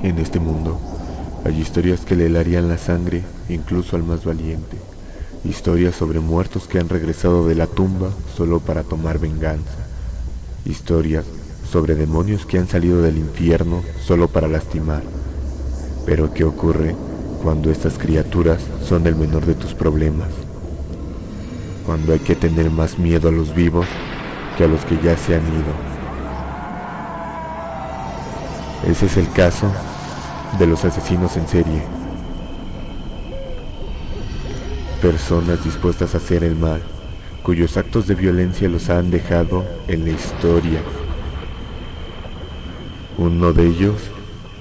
En este mundo hay historias que le helarían la sangre incluso al más valiente. Historias sobre muertos que han regresado de la tumba solo para tomar venganza. Historias sobre demonios que han salido del infierno solo para lastimar. Pero ¿qué ocurre cuando estas criaturas son el menor de tus problemas? Cuando hay que tener más miedo a los vivos que a los que ya se han ido. Ese es el caso de los asesinos en serie. Personas dispuestas a hacer el mal, cuyos actos de violencia los han dejado en la historia. Uno de ellos,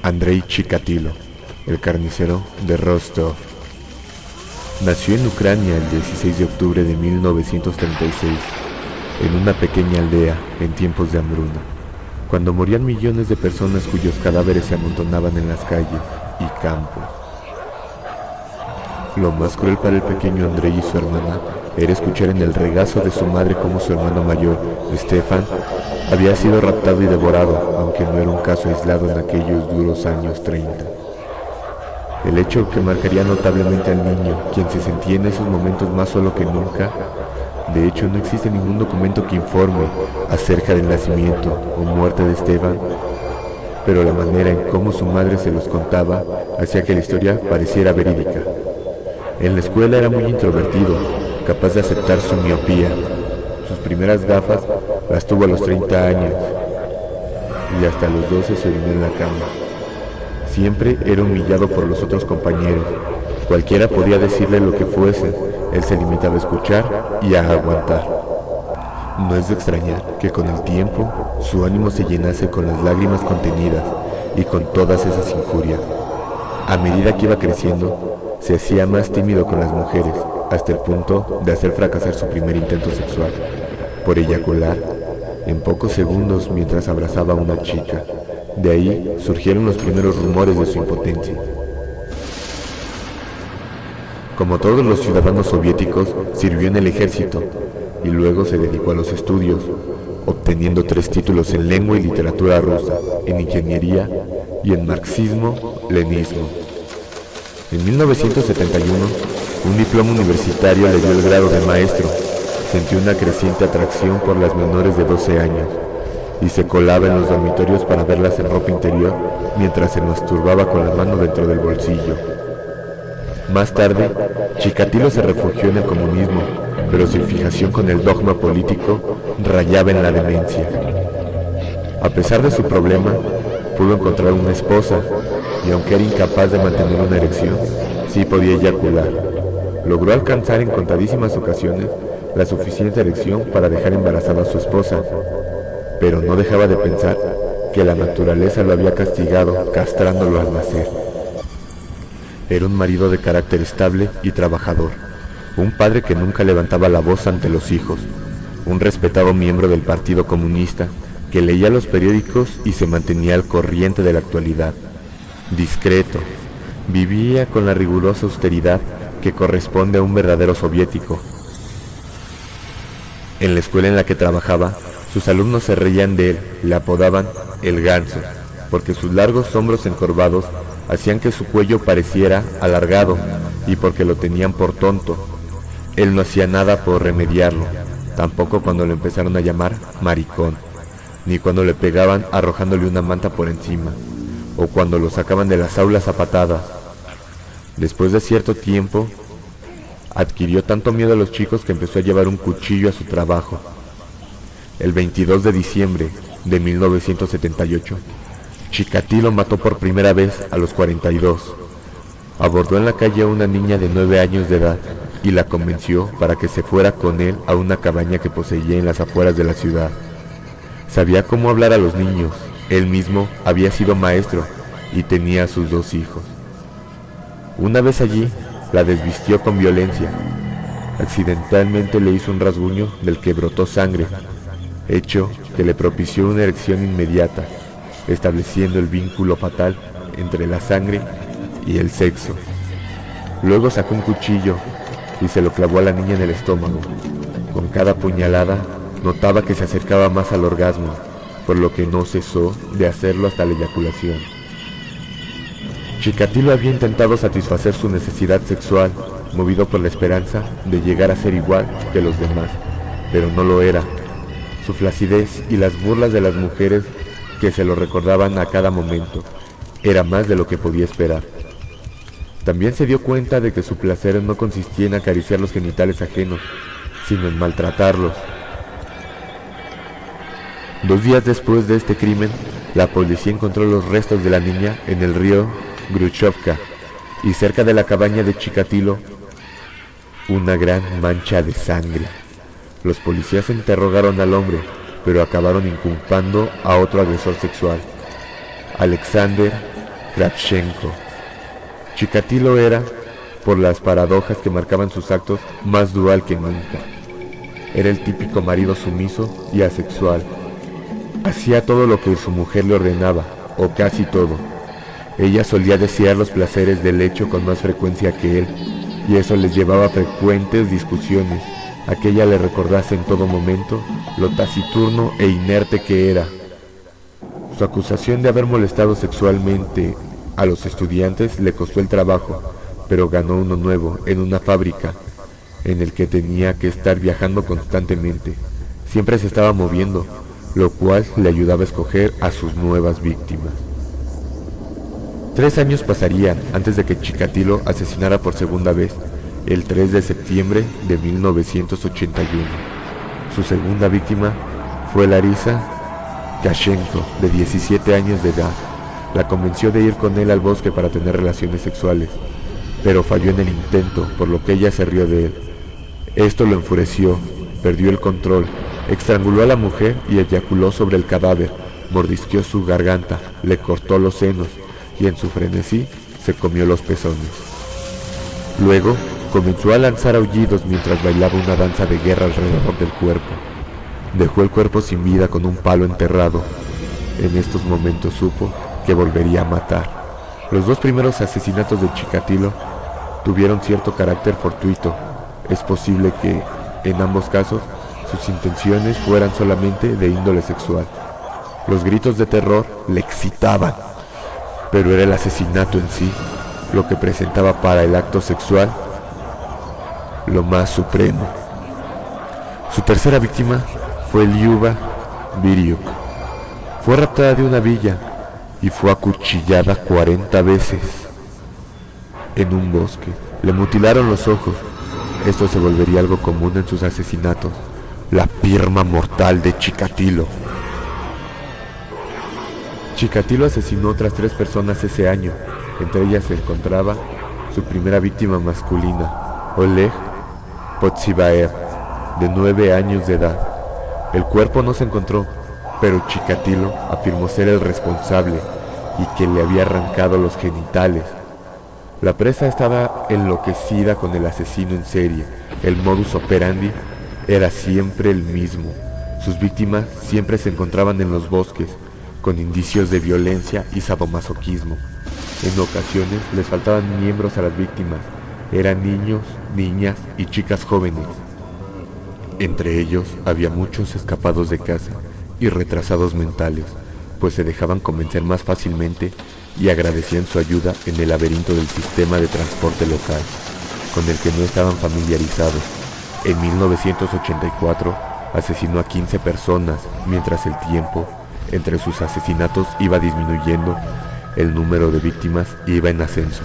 Andrei Chikatilo, el carnicero de Rostov. Nació en Ucrania el 16 de octubre de 1936, en una pequeña aldea en tiempos de hambruna, cuando morían millones de personas cuyos cadáveres se amontonaban en las calles y campos. Lo más cruel para el pequeño Andrei y su hermana era escuchar en el regazo de su madre cómo su hermano mayor, Stefan, había sido raptado y devorado, aunque no era un caso aislado en aquellos duros años 30. El hecho que marcaría notablemente al niño, quien se sentía en esos momentos más solo que nunca. De hecho, no existe ningún documento que informe acerca del nacimiento o muerte de Stefan, pero la manera en cómo su madre se los contaba hacía que la historia pareciera verídica. En la escuela era muy introvertido, capaz de aceptar su miopía. Sus primeras gafas las tuvo a los 30 años y hasta los 12 se orinó en la cama. Siempre era humillado por los otros compañeros. Cualquiera podía decirle lo que fuese, él se limitaba a escuchar y a aguantar. No es de extrañar que con el tiempo su ánimo se llenase con las lágrimas contenidas y con todas esas injurias. A medida que iba creciendo, se hacía más tímido con las mujeres, hasta el punto de hacer fracasar su primer intento sexual, por eyacular en pocos segundos mientras abrazaba a una chica. De ahí surgieron los primeros rumores de su impotencia. Como todos los ciudadanos soviéticos, sirvió en el ejército y luego se dedicó a los estudios, obteniendo 3 títulos en lengua y literatura rusa, en ingeniería y en marxismo-leninismo. En 1971, un diploma universitario le dio el grado de maestro. Sintió una creciente atracción por las menores de 12 años y se colaba en los dormitorios para verlas en ropa interior mientras se masturbaba con la mano dentro del bolsillo. Más tarde, Chikatilo se refugió en el comunismo, pero su fijación con el dogma político rayaba en la demencia. A pesar de su problema, pudo encontrar una esposa y aunque era incapaz de mantener una erección, sí podía eyacular. Logró alcanzar en contadísimas ocasiones la suficiente erección para dejar embarazada a su esposa, pero no dejaba de pensar que la naturaleza lo había castigado castrándolo al nacer. Era un marido de carácter estable y trabajador, un padre que nunca levantaba la voz ante los hijos, un respetado miembro del Partido Comunista que leía los periódicos y se mantenía al corriente de la actualidad. Discreto, vivía con la rigurosa austeridad que corresponde a un verdadero soviético. En la escuela en la que trabajaba, sus alumnos se reían de él, le apodaban el ganso, porque sus largos hombros encorvados hacían que su cuello pareciera alargado y porque lo tenían por tonto. Él no hacía nada por remediarlo, tampoco cuando lo empezaron a llamar maricón, ni cuando le pegaban arrojándole una manta por encima, o cuando lo sacaban de las aulas a patadas. Después de cierto tiempo, adquirió tanto miedo a los chicos que empezó a llevar un cuchillo a su trabajo. El 22 de diciembre de 1978, Chikatilo mató por primera vez a los 42. Abordó en la calle a una niña de 9 años de edad y la convenció para que se fuera con él a una cabaña que poseía en las afueras de la ciudad. Sabía cómo hablar a los niños, él mismo había sido maestro y tenía a sus 2 hijos. Una vez allí, la desvistió con violencia. Accidentalmente le hizo un rasguño del que brotó sangre, hecho que le propició una erección inmediata, estableciendo el vínculo fatal entre la sangre y el sexo. Luego sacó un cuchillo y se lo clavó a la niña en el estómago. Con cada puñalada notaba que se acercaba más al orgasmo, por lo que no cesó de hacerlo hasta la eyaculación. Chikatilo había intentado satisfacer su necesidad sexual, movido por la esperanza de llegar a ser igual que los demás, pero no lo era. Su flacidez y las burlas de las mujeres que se lo recordaban a cada momento era más de lo que podía esperar. También se dio cuenta de que su placer no consistía en acariciar los genitales ajenos, sino en maltratarlos. 2 días después de este crimen, la policía encontró los restos de la niña en el río Gruchovka y cerca de la cabaña de Chikatilo una gran mancha de sangre. Los policías interrogaron al hombre, pero acabaron inculpando a otro agresor sexual, Alexander Kravchenko. Chikatilo era, por las paradojas que marcaban sus actos, más dual que nunca. Era el típico marido sumiso y asexual. Hacía todo lo que su mujer le ordenaba, o casi todo. Ella solía desear los placeres del hecho con más frecuencia que él, y eso les llevaba a frecuentes discusiones, a que ella le recordase en todo momento lo taciturno e inerte que era. Su acusación de haber molestado sexualmente a los estudiantes le costó el trabajo, pero ganó uno nuevo en una fábrica, en el que tenía que estar viajando constantemente. Siempre se estaba moviendo, lo cual le ayudaba a escoger a sus nuevas víctimas. 3 años pasarían antes de que Chikatilo asesinara por segunda vez, el 3 de septiembre de 1981. Su segunda víctima fue Larisa Kashenko, de 17 años de edad. La convenció de ir con él al bosque para tener relaciones sexuales, pero falló en el intento, por lo que ella se rió de él. Esto lo enfureció, perdió el control, estranguló a la mujer y eyaculó sobre el cadáver, mordisqueó su garganta, le cortó los senos y en su frenesí se comió los pezones. Luego comenzó a lanzar aullidos mientras bailaba una danza de guerra alrededor del cuerpo. Dejó el cuerpo sin vida con un palo enterrado. En estos momentos supo que volvería a matar. Los 2 primeros asesinatos de Chikatilo tuvieron cierto carácter fortuito. Es posible que, en ambos casos, sus intenciones fueran solamente de índole sexual. Los gritos de terror le excitaban, pero era el asesinato en sí lo que presentaba para el acto sexual lo más supremo. Su tercera víctima fue Lyuba Biryuk. Fue raptada de una villa y fue acuchillada 40 veces en un bosque. Le mutilaron los ojos. Esto se volvería algo común en sus asesinatos. La firma mortal de Chikatilo. Chikatilo asesinó otras 3 personas ese año. Entre ellas se encontraba su primera víctima masculina, Oleg Potsibaev, de 9 años de edad. El cuerpo no se encontró, pero Chikatilo afirmó ser el responsable y que le había arrancado los genitales. La presa estaba enloquecida con el asesino en serie. El modus operandi era siempre el mismo. Sus víctimas siempre se encontraban en los bosques, con indicios de violencia y sadomasoquismo. En ocasiones les faltaban miembros a las víctimas. Eran niños, niñas y chicas jóvenes. Entre ellos había muchos escapados de casa y retrasados mentales, pues se dejaban convencer más fácilmente y agradecían su ayuda en el laberinto del sistema de transporte local, con el que no estaban familiarizados. En 1984 asesinó a 15 personas, mientras el tiempo entre sus asesinatos iba disminuyendo, el número de víctimas iba en ascenso.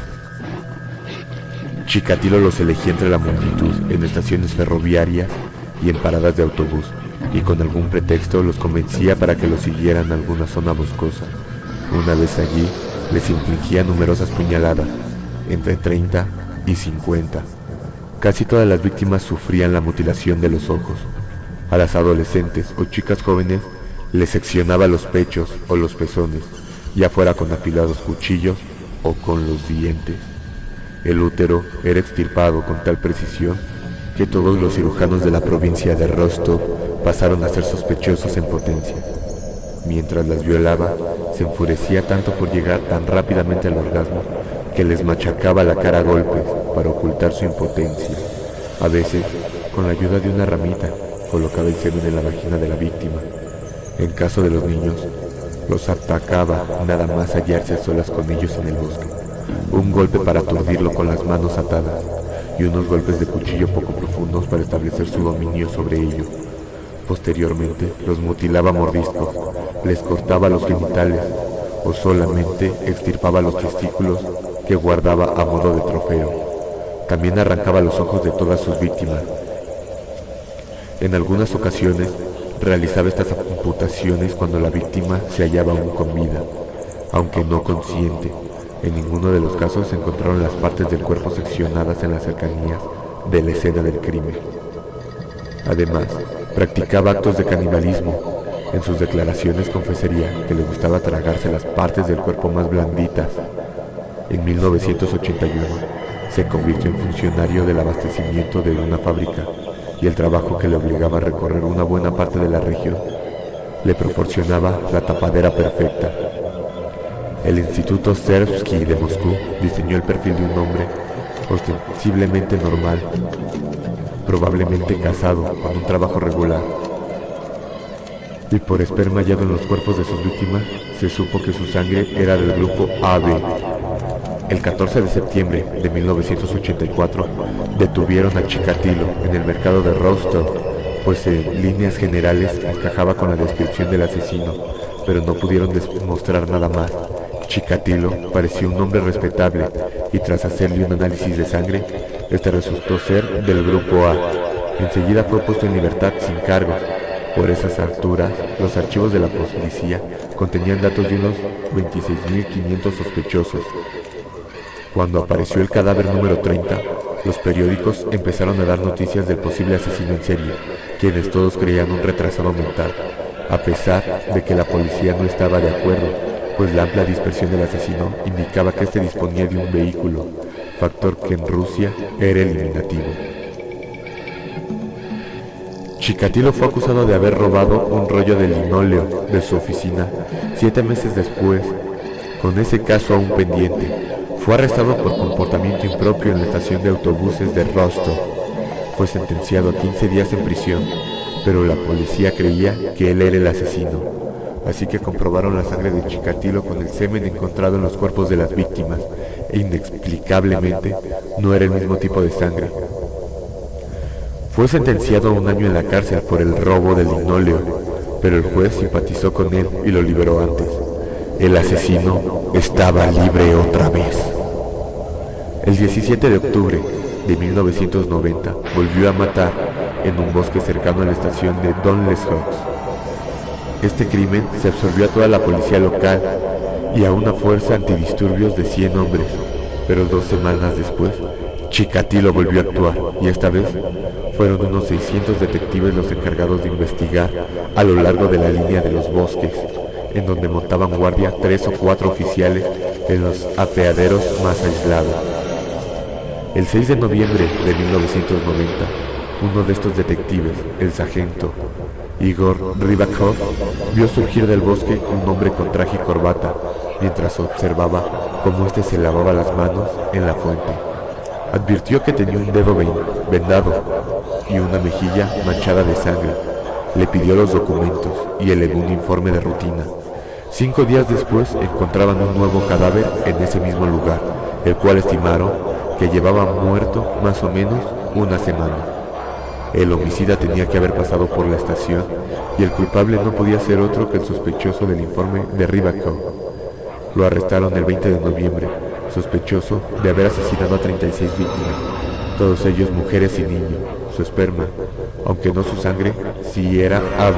Chikatilo los elegía entre la multitud en estaciones ferroviarias y en paradas de autobús, y con algún pretexto los convencía para que los siguieran a alguna zona boscosa. Una vez allí, les infligía numerosas puñaladas, entre 30 y 50. Casi todas las víctimas sufrían la mutilación de los ojos. A las adolescentes o chicas jóvenes les seccionaba los pechos o los pezones, ya fuera con afilados cuchillos o con los dientes. El útero era extirpado con tal precisión que todos los cirujanos de la provincia de Rostov pasaron a ser sospechosos en potencia. Mientras las violaba, se enfurecía tanto por llegar tan rápidamente al orgasmo que les machacaba la cara a golpes para ocultar su impotencia. A veces, con la ayuda de una ramita, colocaba el semen en la vagina de la víctima. En caso de los niños, los atacaba nada más hallarse a solas con ellos en el bosque. un golpe para aturdirlo con las manos atadas y unos golpes de cuchillo poco profundos para establecer su dominio sobre ellos. Posteriormente los mutilaba a mordiscos, les cortaba los genitales o solamente extirpaba los testículos que guardaba a modo de trofeo. También arrancaba los ojos de todas sus víctimas. En algunas ocasiones realizaba estas amputaciones cuando la víctima se hallaba aún con vida, aunque no consciente. En ninguno de los casos se encontraron las partes del cuerpo seccionadas en las cercanías de la escena del crimen. Además, practicaba actos de canibalismo. En sus declaraciones confesaría que le gustaba tragarse las partes del cuerpo más blanditas. En 1981 se convirtió en funcionario del abastecimiento de una fábrica y el trabajo que le obligaba a recorrer una buena parte de la región le proporcionaba la tapadera perfecta. El Instituto Serbsky de Moscú diseñó el perfil de un hombre ostensiblemente normal, probablemente casado, con un trabajo regular. Y por esperma hallado en los cuerpos de sus víctimas, se supo que su sangre era del grupo AB. El 14 de septiembre de 1984 detuvieron a Chikatilo en el mercado de Rostov, pues en líneas generales encajaba con la descripción del asesino, pero no pudieron demostrar nada más. Chikatilo parecía un hombre respetable y tras hacerle un análisis de sangre, este resultó ser del grupo A. Enseguida fue puesto en libertad sin cargos. Por esas alturas, los archivos de la policía contenían datos de unos 26.500 sospechosos. Cuando apareció el cadáver número 30, los periódicos empezaron a dar noticias del posible asesino en serie, quienes todos creían un retrasado mental, a pesar de que la policía no estaba de acuerdo, pues la amplia dispersión del asesino indicaba que éste disponía de un vehículo, factor que en Rusia era eliminativo. Chikatilo fue acusado de haber robado un rollo de linóleo de su oficina 7 meses después. Con ese caso aún pendiente, fue arrestado por comportamiento impropio en la estación de autobuses de Rostov. Fue sentenciado a 15 días en prisión, pero la policía creía que él era el asesino, así que comprobaron la sangre de Chikatilo con el semen encontrado en los cuerpos de las víctimas, e inexplicablemente no era el mismo tipo de sangre. Fue sentenciado a 1 año en la cárcel por el robo del linóleo, pero el juez simpatizó con él y lo liberó antes. El asesino estaba libre otra vez. El 17 de octubre de 1990 volvió a matar en un bosque cercano a la estación de Donleshooks. Este crimen se absorbió a toda la policía local y a una fuerza antidisturbios de 100 hombres, pero 2 semanas después, Chikatilo volvió a actuar y esta vez fueron unos 600 detectives los encargados de investigar a lo largo de la línea de los bosques, en donde montaban guardia 3 o 4 oficiales en los apeaderos más aislados. El 6 de noviembre de 1990, uno de estos detectives, el sargento Igor Rybakov, vio surgir del bosque un hombre con traje y corbata, mientras observaba cómo éste se lavaba las manos en la fuente. Advirtió que tenía un dedo vendado y una mejilla manchada de sangre. Le pidió los documentos y elevó un informe de rutina. 5 días después encontraban un nuevo cadáver en ese mismo lugar, el cual estimaron que llevaba muerto más o menos 1 semana. El homicida tenía que haber pasado por la estación y el culpable no podía ser otro que el sospechoso del informe de Rybakov. Lo arrestaron el 20 de noviembre, sospechoso de haber asesinado a 36 víctimas, todos ellos mujeres y niños. Su esperma, aunque no su sangre, sí era AB.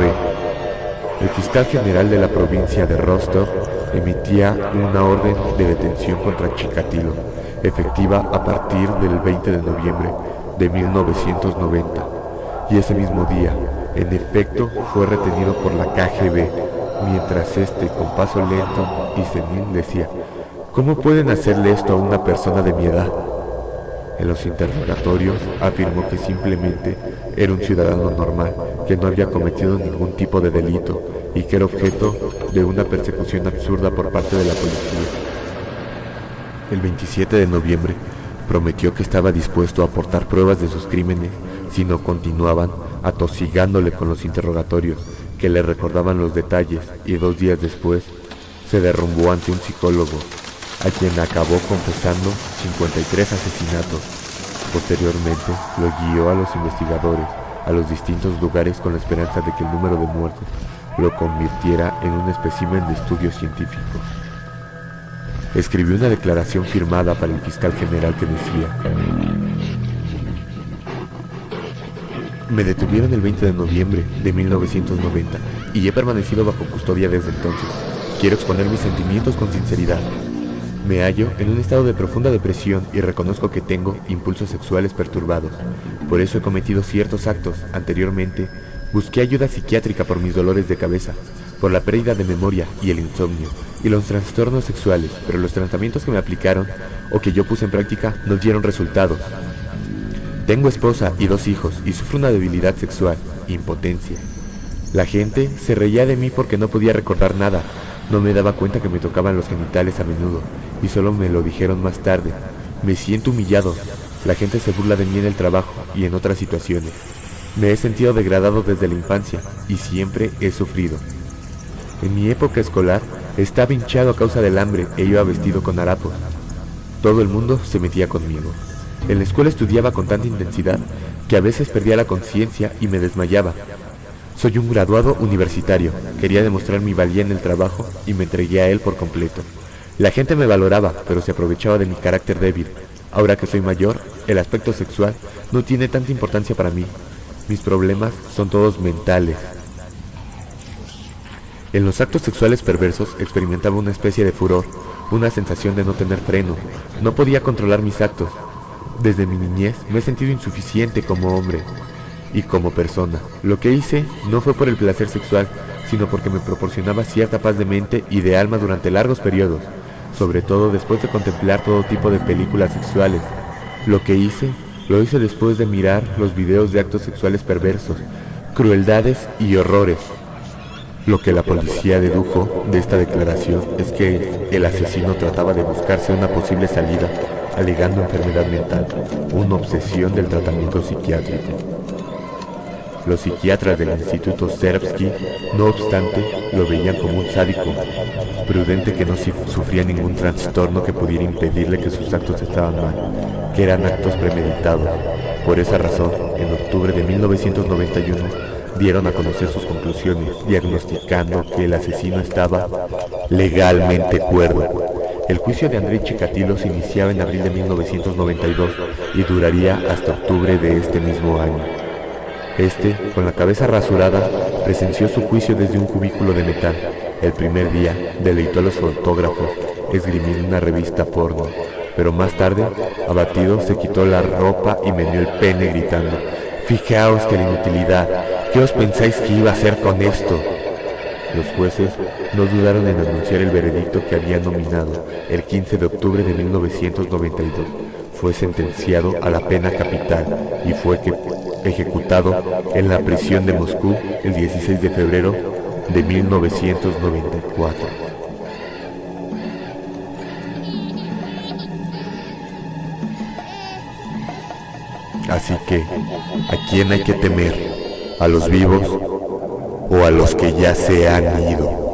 El fiscal general de la provincia de Rostov emitía una orden de detención contra Chikatilo, efectiva a partir del 20 de noviembre de 1990, y ese mismo día, en efecto, fue retenido por la KGB, mientras con paso lento y senil decía: ¿cómo pueden hacerle esto a una persona de mi edad? En los interrogatorios afirmó que simplemente era un ciudadano normal, que no había cometido ningún tipo de delito y que era objeto de una persecución absurda por parte de la policía. El 27 de noviembre prometió que estaba dispuesto a aportar pruebas de sus crímenes si no continuaban atosigándole con los interrogatorios que le recordaban los detalles, y 2 días después se derrumbó ante un psicólogo a quien acabó confesando 53 asesinatos. Posteriormente, lo guió a los investigadores a los distintos lugares con la esperanza de que el número de muertos lo convirtiera en un espécimen de estudio científico. Escribió una declaración firmada para el fiscal general que decía: me detuvieron el 20 de noviembre de 1990 y he permanecido bajo custodia desde entonces. Quiero exponer mis sentimientos con sinceridad. Me hallo en un estado de profunda depresión y reconozco que tengo impulsos sexuales perturbados. Por eso he cometido ciertos actos. Anteriormente, busqué ayuda psiquiátrica por mis dolores de cabeza, por la pérdida de memoria y el insomnio, y los trastornos sexuales, pero los tratamientos que me aplicaron o que yo puse en práctica no dieron resultados. Tengo esposa y 2 hijos y sufro una debilidad sexual, impotencia. La gente se reía de mí porque no podía recordar nada. No me daba cuenta que me tocaban los genitales a menudo y solo me lo dijeron más tarde. Me siento humillado. La gente se burla de mí en el trabajo y en otras situaciones. Me he sentido degradado desde la infancia y siempre he sufrido. En mi época escolar estaba hinchado a causa del hambre e iba vestido con harapos. Todo el mundo se metía conmigo. En la escuela estudiaba con tanta intensidad que a veces perdía la conciencia y me desmayaba. Soy un graduado universitario. Quería demostrar mi valía en el trabajo y me entregué a él por completo. La gente me valoraba, pero se aprovechaba de mi carácter débil. Ahora que soy mayor, el aspecto sexual no tiene tanta importancia para mí. Mis problemas son todos mentales. En los actos sexuales perversos experimentaba una especie de furor, una sensación de no tener freno. No podía controlar mis actos. Desde mi niñez me he sentido insuficiente como hombre y como persona. Lo que hice no fue por el placer sexual, sino porque me proporcionaba cierta paz de mente y de alma durante largos periodos, sobre todo después de contemplar todo tipo de películas sexuales. Lo que hice, lo hice después de mirar los videos de actos sexuales perversos, crueldades y horrores. Lo que la policía dedujo de esta declaración es que el asesino trataba de buscarse una posible salida, alegando enfermedad mental, una obsesión del tratamiento psiquiátrico. Los psiquiatras del Instituto Serbsky, no obstante, lo veían como un sádico, prudente que no sufría ningún trastorno que pudiera impedirle que sus actos estaban mal, que eran actos premeditados. Por esa razón, en octubre de 1991, dieron a conocer sus conclusiones, diagnosticando que el asesino estaba legalmente cuerdo. El juicio de Andrei Chikatilo se iniciaba en abril de 1992 y duraría hasta octubre de este mismo año. Con la cabeza rasurada, presenció su juicio desde un cubículo de metal. El primer día, deleitó a los fotógrafos, esgrimiendo una revista porno. Pero más tarde, abatido, se quitó la ropa y meneó el pene gritando: «Fijaos que la inutilidad, ¿qué os pensáis que iba a hacer con esto?». Los jueces no dudaron en anunciar el veredicto que habían nominado. El 15 de octubre de 1992 fue sentenciado a la pena capital y fue ejecutado en la prisión de Moscú el 16 de febrero de 1994. Así que, ¿a quién hay que temer? ¿A los vivos o a los que ya se han ido?